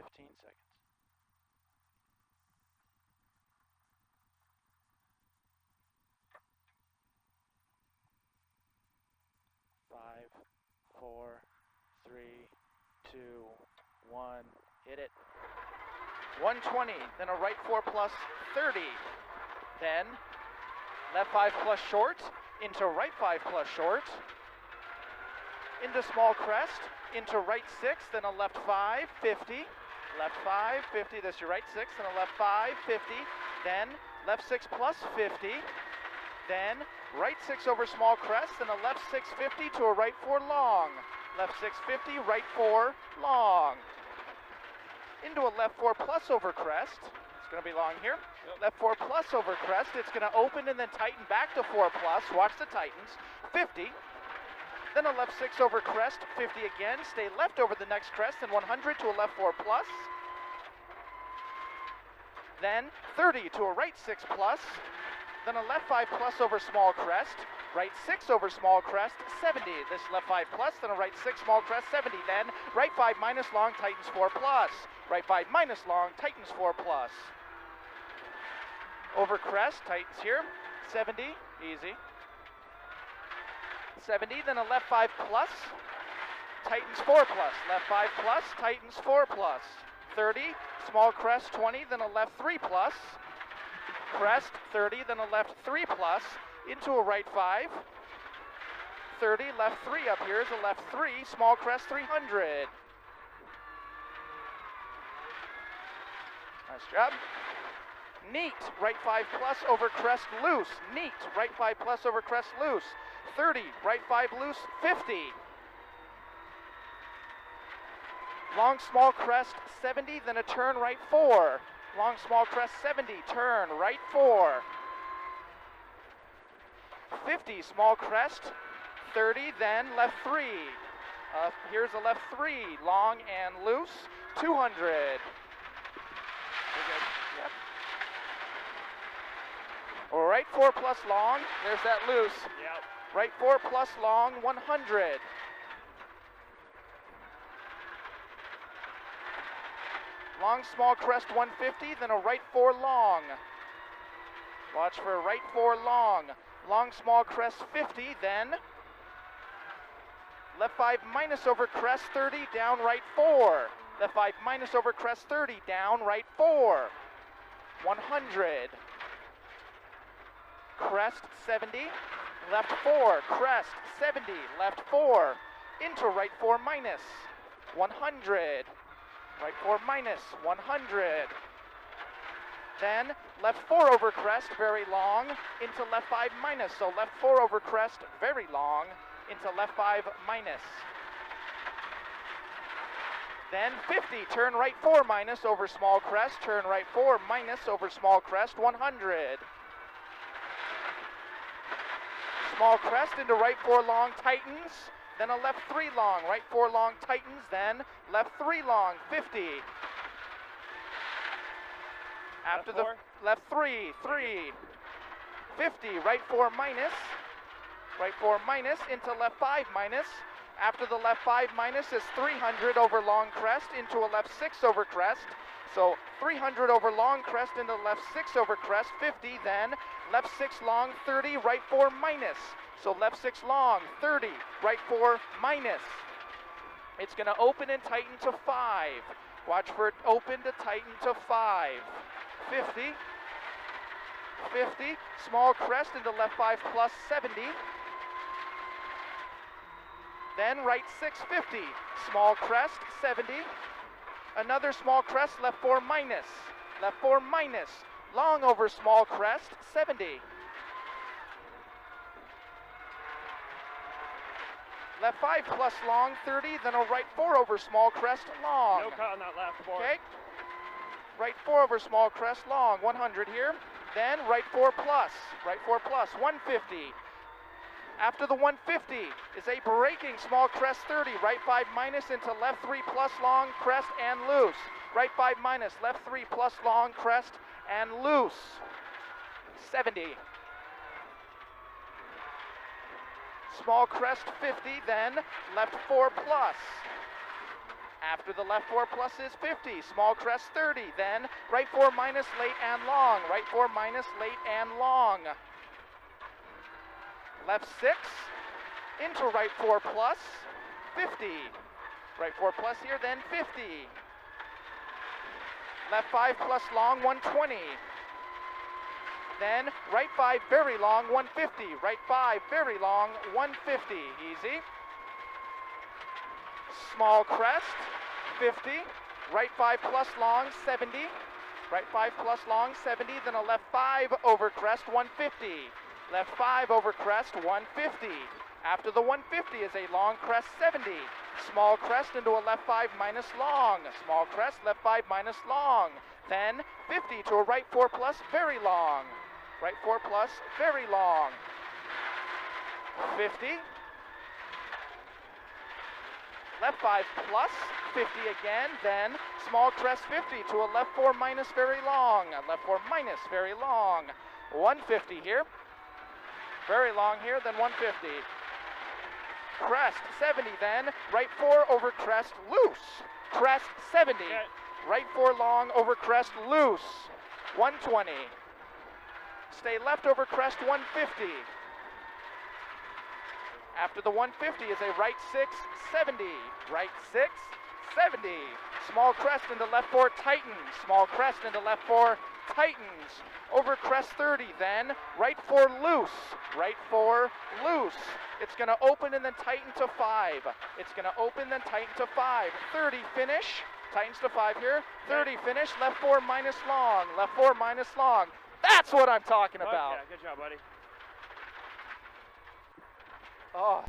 15 seconds. 5, 4, 3, 2, 1. Hit it. 120, then a right 4 plus 30. Then left 5 plus short, into right 5 plus short, into small crest, into right 6, then a left 5, 50. Left 5, 50, that's your right 6, then a left 5, 50. Then left 6 plus 50. Then right 6 over small crest, then a left 6, 50 to a right 4 long. Left 6, 50, right 4 long. Into a left 4 plus over crest. It's going to be long here. Yep. Left 4 plus over crest. It's going to open and then tighten back to 4 plus. Watch the tightens. 50. Then a left 6 over crest. 50 again. Stay left over the next crest. Then 100 to a left 4 plus. Then 30 to a right 6 plus. Then a left 5 plus over small crest. Right 6 over small crest, 70. This left 5 plus, then a right 6 small crest, 70. Then right 5 minus long, tightens 4 plus. Right 5 minus long, tightens 4 plus. Over crest, tightens here, 70, easy. 70, then a left 5 plus, tightens 4 plus. Left 5 plus, tightens 4 plus. 30, small crest, 20, then a left 3 plus. Crest, 30, then a left 3 plus. Into a right 5, 30, left 3 up here is a left 3, small crest 300. Nice job. Neat, right 5 plus over crest loose. Neat, right 5 plus over crest loose. 30, right 5 loose, 50. Long small crest 70, then a turn right 4. Long small crest 70, turn right 4. 50, small crest, 30, then left 3. Here's a left 3, long and loose, 200. You're good. Yep. Right 4 plus long, there's that loose. Yep. Right 4 plus long, 100. Long small crest, 150, then a right 4 long. Watch for a right 4 long. Long small crest 50, then left 5 minus over crest 30, down right 4. Left 5 minus over crest 30, down right 4. 100. Crest 70, left 4, crest 70, left 4, into right 4 minus. 100. Right 4 minus, 100. Then left 4 over crest, very long, into left 5 minus. So left 4 over crest, very long, into left 5 minus. Then 50, turn right 4 minus over small crest, turn right 4 minus over small crest, 100. Small crest into right 4 long, tightens, then a left 3 long, right 4 long, tightens, then left 3 long, 50. After the left 3, 3, 50, right 4 minus, into left 5 minus. After the left 5 minus is 300 over long crest into a left 6 over crest. So 300 over long crest into left 6 over crest, 50, then left 6 long, 30, right 4 minus. So left 6 long, 30, right 4 minus. It's going to open and tighten to 5. Watch for it open to tighten to 5. 50, 50, small crest into left 5 plus 70. Then right 6, 50, small crest, 70. Another small crest, left 4 minus. Left 4 minus, long over small crest, 70. Left 5 plus long, 30, then a right 4 over small crest, long. No cut on that left 4. Okay. Right 4 over small crest, long, 100 here. Then right 4 plus, 150. After the 150 is a breaking small crest 30, right 5 minus into left 3 plus long, crest and loose. Right 5 minus, left 3 plus long, crest and loose. 70. Small crest 50, then left 4 plus. After the left 4 plus is 50, small crest 30, then right 4 minus late and long, right 4 minus late and long. Left 6, into right 4 plus, 50. Right 4 plus here, then 50. Left 5 plus long, 120. Then right 5 very long, 150. Right 5 very long, 150. Easy. Small crest, 50. Right 5 plus long, 70. Right 5 plus long, 70. Then a left 5 over crest, 150. Left 5 over crest, 150. After the 150 is a long crest, 70. Small crest into a left 5 minus long. Small crest, left 5 minus long. Then 50 to a right 4 plus, very long. Right 4 plus, very long. 50. Left 5 plus, 50 again. Then small crest 50 to a left 4 minus, very long. Left 4 minus, very long. 150 here. Very long here, then 150. Crest 70 then, right 4 over crest, loose. Crest 70, okay. Right 4 long over crest, loose. 120. Stay left over crest, 150. After the 150 is a right 6, 70. Right 6, 70. Small crest into left 4, tightens. Small crest into left 4, tightens. Over crest 30, then right 4 loose. Right 4 loose. It's going to open and then tighten to 5. It's going to open then tighten to 5. 30 finish. Tightens to 5 here. 30 finish. Left 4 minus long. Left 4 minus long. That's what I'm talking about. Okay, good job, buddy. Oh.